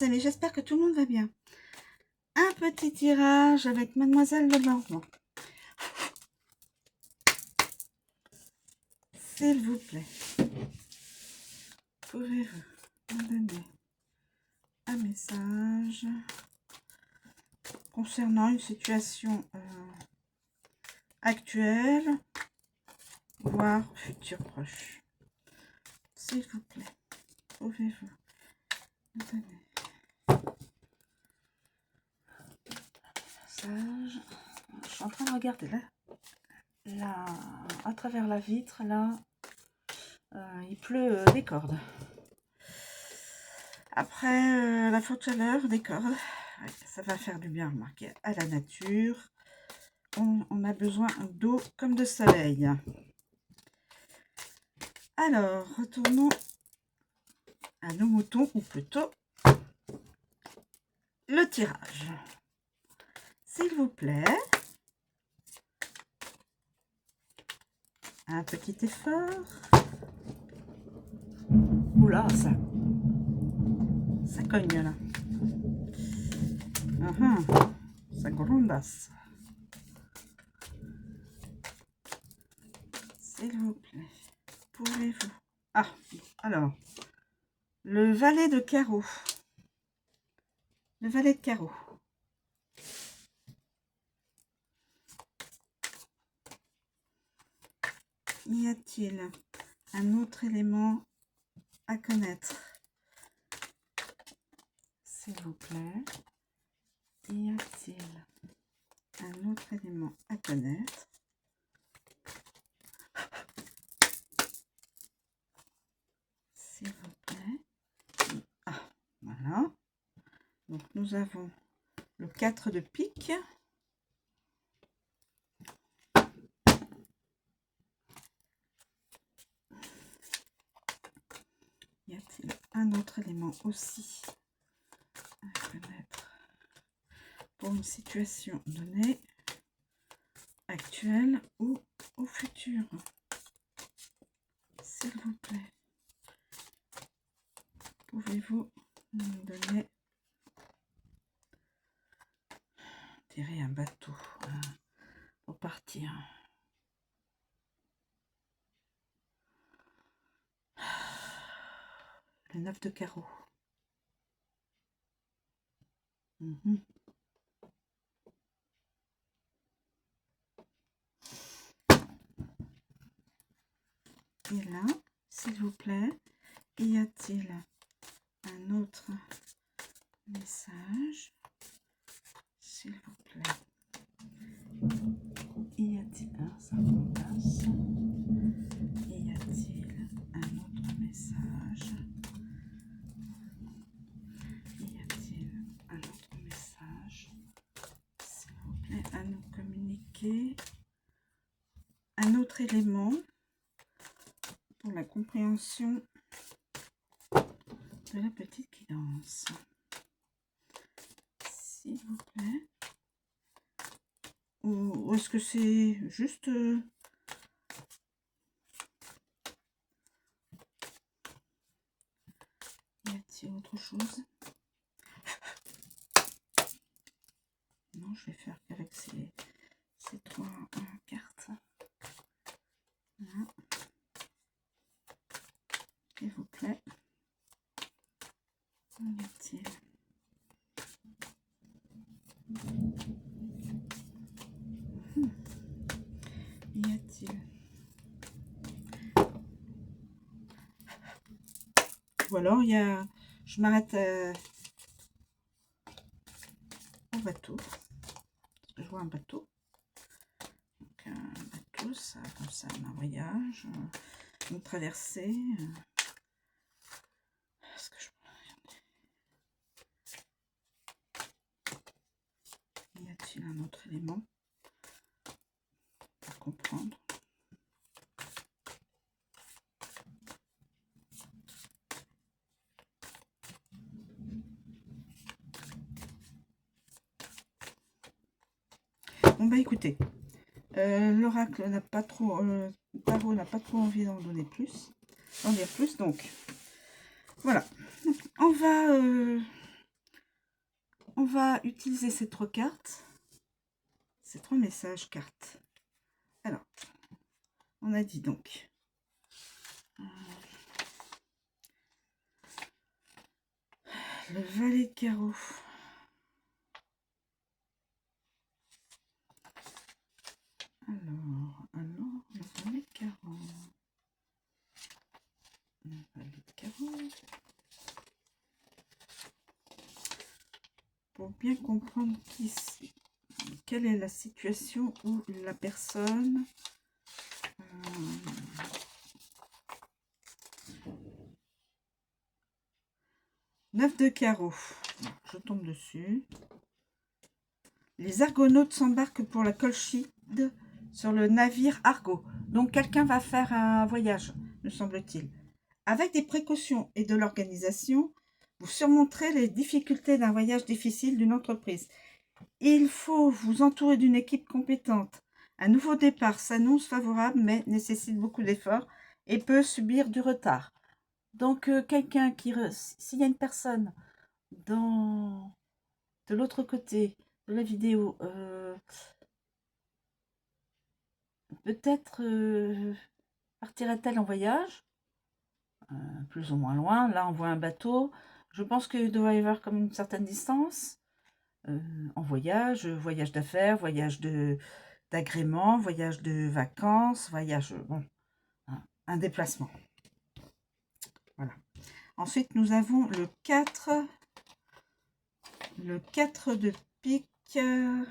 Mais j'espère que tout le monde va bien. Un petit tirage avec Mademoiselle de Mormont. S'il vous plaît, pouvez-vous me donner un message concernant une situation actuelle, voire futur proche? S'il vous plaît, pouvez-vous me donner un message? Je suis en train de regarder là, à travers la vitre, là, il pleut des cordes. Après la forte chaleur, des cordes, ouais, ça va faire du bien, remarquez, à la nature. On a besoin d'eau comme de soleil. Alors, retournons à nos moutons, ou plutôt le tirage. S'il vous plaît, un petit effort. Oula, ça cogne là. Ça grondasse. S'il vous plaît, pouvez-vous... Ah, alors, le valet de carreau. Le valet de carreau. Y a-t-il un autre élément à connaître? S'il vous plaît, y a-t-il un autre élément à connaître? S'il vous plaît. Ah, voilà. Donc, nous avons le 4 de pique. Y a-t-il un autre élément aussi à connaître pour une situation donnée, actuelle ou au futur? S'il vous plaît, pouvez-vous nous donner, tirer un bateau pour partir? Le 9 de carreau. Et là, s'il vous plaît, y a-t-il un autre message? S'il vous plaît. Y a-t-il ça passe? Y a-t-il un autre message? Y a-t-il un autre message, s'il vous plaît, à nous communiquer? Un autre élément pour la compréhension de la petite guidance, s'il vous plaît. Ou est-ce que c'est juste y a-t-il autre chose? Non, je vais faire qu'avec ces trois cartes. Voilà. S'il vous plaît. Y a-t-il y a-t-il ou alors il y a, je m'arrête au bateau, parce que je vois un bateau. Donc un bateau, ça concerne un voyage, une traversée. Est-ce que y a-t-il un autre élément pour comprendre? Bon bah écoutez, l'oracle n'a pas trop, tarot n'a pas trop envie d'en donner plus, d'en dire plus, donc voilà. On va on va utiliser ces 3 cartes, ces 3 messages cartes. Alors, on a dit donc le valet de carreau. Alors, le valet de carreau. Le valet de carreau. Pour bien comprendre quelle est la situation où la personne neuf de carreau. Je tombe dessus. Les argonautes s'embarquent pour la Colchide sur le navire Argo. Donc quelqu'un va faire un voyage, me semble-t-il. Avec des précautions et de l'organisation, vous surmonterez les difficultés d'un voyage difficile d'une entreprise. Il faut vous entourer d'une équipe compétente. Un nouveau départ s'annonce favorable, mais nécessite beaucoup d'efforts et peut subir du retard. Donc, quelqu'un qui... S'il y a une personne de l'autre côté de la vidéo, peut-être partirait-elle en voyage, plus ou moins loin. Là, on voit un bateau. Je pense qu'il doit y avoir comme une certaine distance. En voyage, voyage d'affaires, voyage d'agrément, voyage de vacances, voyage, bon, un déplacement. Voilà. Ensuite, nous avons le 4 de pique. Alors,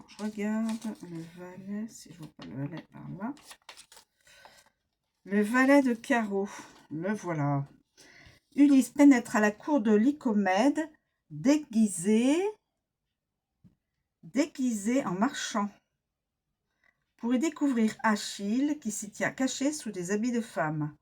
je regarde le valet, si je vois pas le valet par là. Le valet de carreau, le voilà. Ulysse pénètre à la cour de Lycomède, déguisé en marchand, pour y découvrir Achille qui s'y tient caché sous des habits de femme.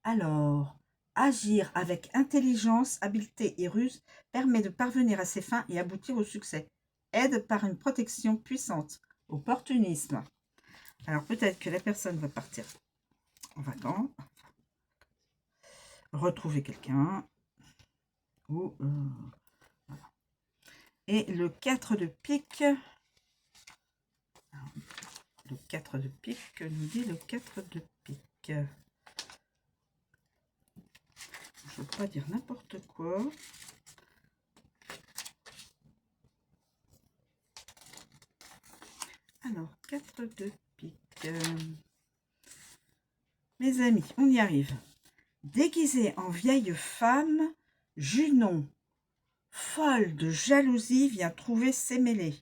Alors, agir avec intelligence, habileté et ruse permet de parvenir à ses fins et aboutir au succès. Aide par une protection puissante. Opportunisme. Alors peut-être que la personne va partir en vacances, retrouver quelqu'un, ou voilà. Et le 4 de pique. Le 4 de pique, que nous dit le 4 de pique. Je ne veux pas dire n'importe quoi. Alors, 4 de pique. Mes amis, on y arrive. Déguisée en vieille femme, Junon, folle de jalousie, vient trouver Sémélé.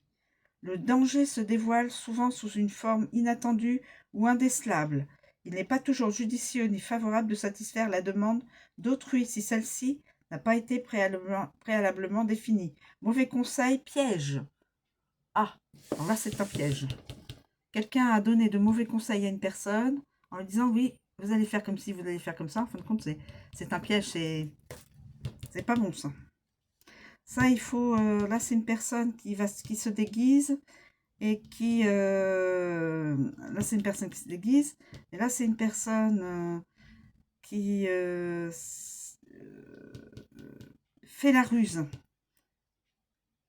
Le danger se dévoile souvent sous une forme inattendue ou indécelable. Il n'est pas toujours judicieux ni favorable de satisfaire la demande d'autrui si celle-ci n'a pas été préalablement définie. Mauvais conseil, piège. Ah, alors là c'est un piège. Quelqu'un a donné de mauvais conseils à une personne en lui disant oui, vous allez faire comme ci, vous allez faire comme ça. En fin de compte, c'est un piège, c'est pas bon ça. Ça, il faut... là, c'est une personne qui se déguise et qui... là, c'est une personne qui se déguise. Et là, c'est une personne qui fait la ruse.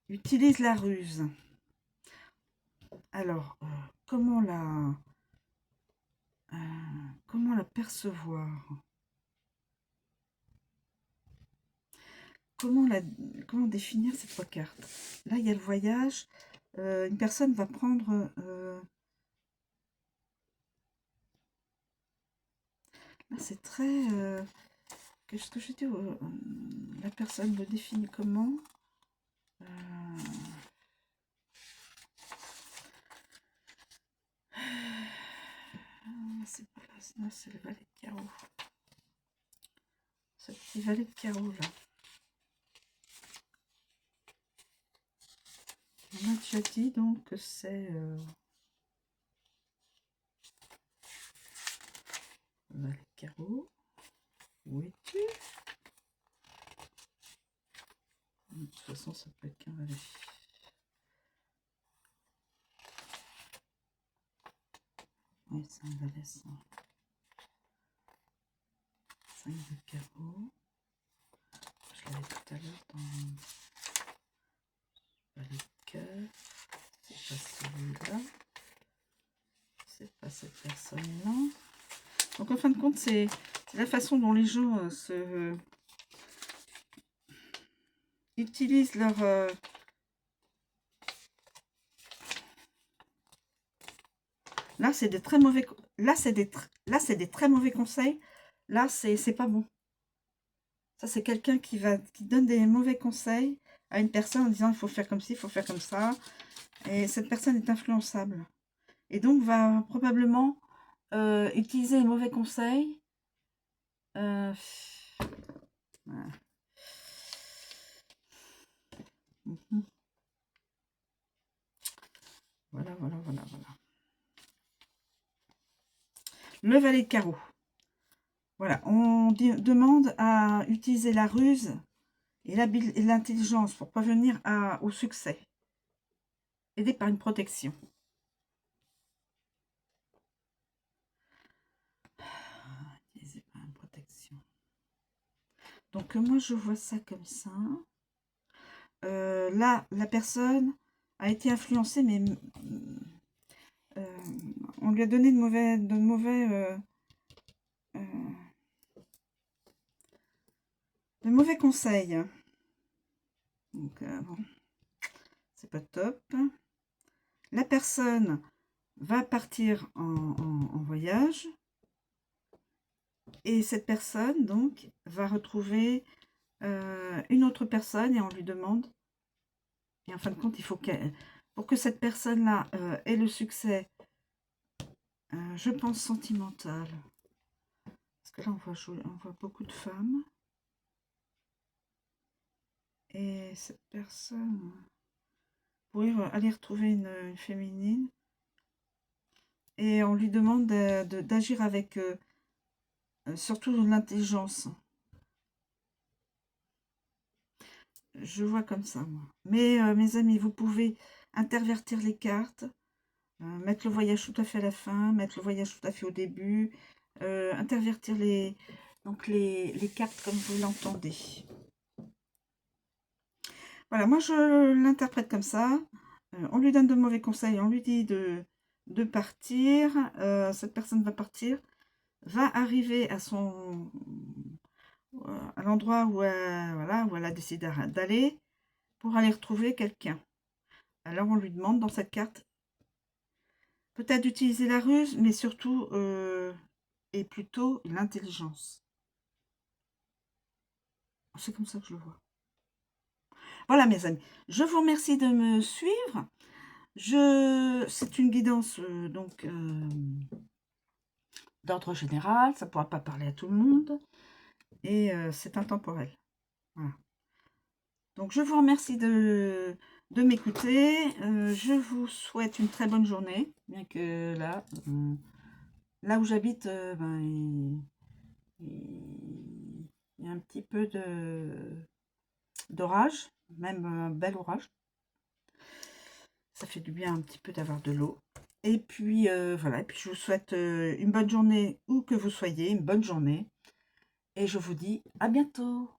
Utilise la ruse. Alors, comment la percevoir? Comment définir ces 3 cartes? Là, il y a le voyage. Une personne va prendre... là, c'est très... qu'est-ce que je dis? La personne le définit comment? C'est pas là, c'est le valet de carreau. Ce petit valet de carreau là. On a déjà dit donc que c'est le valet de carreau. Où es-tu? De toute façon, ça peut être qu'un valet. Oui, c'est un valet, ça. 5 de carreau. Je l'avais tout à l'heure dans... en fin de compte, c'est la façon dont les gens utilisent leur... Là, c'est des très mauvais... Là, c'est des très mauvais conseils. Là, c'est pas bon. Ça, c'est quelqu'un qui donne des mauvais conseils à une personne en disant il faut faire comme ci, il faut faire comme ça. Et cette personne est influençable. Et donc, va probablement utiliser les mauvais conseils. Voilà. Mhm. Voilà. Le valet de carreau. Voilà, on demande à utiliser la ruse et l'intelligence pour parvenir au succès. Aidé par une protection. Aidé par une protection. Donc moi je vois ça comme ça. Là, la personne a été influencée, mais on lui a donné de mauvais conseils. Donc bon, c'est pas top. La personne va partir en voyage. Et cette personne, donc, va retrouver une autre personne et on lui demande. Et en fin de compte, il faut pour que cette personne-là ait le succès, je pense, sentimental. Parce que là, on voit beaucoup de femmes. Et cette personne pourrait aller retrouver une féminine. Et on lui demande d'agir avec surtout l'intelligence. Je vois comme ça, moi. Mais mes amis, vous pouvez intervertir les cartes, mettre le voyage tout à fait à la fin, mettre le voyage tout à fait au début, intervertir les cartes comme vous l'entendez. Voilà, moi je l'interprète comme ça. On lui donne de mauvais conseils, on lui dit de partir. Cette personne va partir, va arriver à à l'endroit où elle a décidé d'aller pour aller retrouver quelqu'un. Alors on lui demande dans cette carte peut-être d'utiliser la ruse, mais surtout et plutôt l'intelligence. C'est comme ça que je le vois. Voilà mes amis, je vous remercie de me suivre. C'est une guidance d'ordre général, ça ne pourra pas parler à tout le monde. Et c'est intemporel. Voilà. Donc je vous remercie de m'écouter. Je vous souhaite une très bonne journée. Bien que là où j'habite, il y a un petit peu d'orage, même un bel orage. Ça fait du bien un petit peu d'avoir de l'eau. Et puis voilà, et puis je vous souhaite une bonne journée où que vous soyez, une bonne journée. Et je vous dis à bientôt.